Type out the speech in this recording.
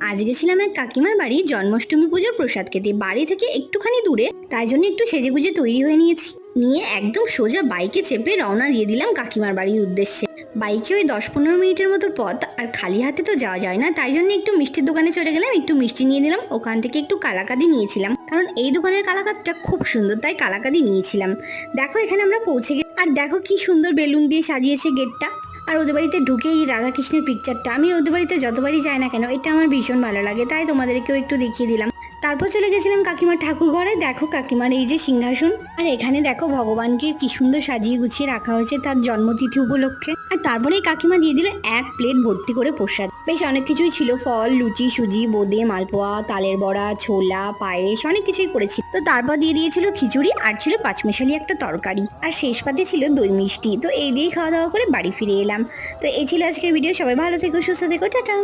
আজ গেছিলাম এক কাকিমার বাড়ি জন্মাষ্টমী পুজোর প্রসাদ খেতে। বাড়ি থেকে একটুখানি দূরে, তাই জন্য একটু সেজেগুজে তৈরি হয়ে নিয়েছি। নিয়ে একদম সোজা বাইকে চেপে রওনা দিয়ে দিলাম কাকিমার বাড়ির উদ্দেশ্যে। বাইকে ওই 10-15 মিনিটের মতো পথ, আর খালি হাতে তো যাওয়া যায় না, তাই জন্য একটু মিষ্টির দোকানে চলে গেলাম, একটু মিষ্টি নিয়ে নিলাম। ওখান থেকে একটু কালাকাঁদি নিয়েছিলাম, কারণ এই দোকানের কালাকাঁদটা খুব সুন্দর, তাই কালাকাঁদি নিয়েছিলাম। দেখো এখানে আমরা পৌঁছে গেছি, আর দেখো কি সুন্দর বেলুন দিয়ে সাজিয়েছে গেটটা। আর ওদের বাড়িতে ঢুকে এই রাধাকৃষ্ণের পিকচারটা, আমি ওদের বাড়িতে যতবারই যাই না কেন এটা আমার ভীষণ ভালো লাগে, তাই তোমাদেরকেও একটু দেখিয়ে দিলাম। তারপর চলে গেছিলাম কাকিমার ঠাকুর ঘরে। দেখো কাকিমার এই যে সিংহাসন, আর এখানে দেখো ভগবানকে কি সুন্দর সাজিয়ে গুছিয়ে রাখা হয়েছে তার জন্মতিথি উপলক্ষে। আর তারপরে কাকিমা দিয়ে দিল এক প্লেট ভর্তি করে প্রসাদ। বেশ অনেক কিছুই ছিল, ফল, লুচি, সুজি, বোঁদে, মালপোয়া, তালের বড়া, ছোলা, পায়েস, অনেক কিছুই করেছিল। তো তারপর দিয়ে দিয়েছিল খিচুড়ি, আর ছিল পাঁচমিশালি একটা তরকারি, আর শেষ পাতে ছিল দই মিষ্টি। তো এই দিয়েই খাওয়া দাওয়া করে বাড়ি ফিরে এলাম। তো এই ছিল আজকের ভিডিও। সবাই ভালো থেকো, সুস্থ থেকো, টাটা।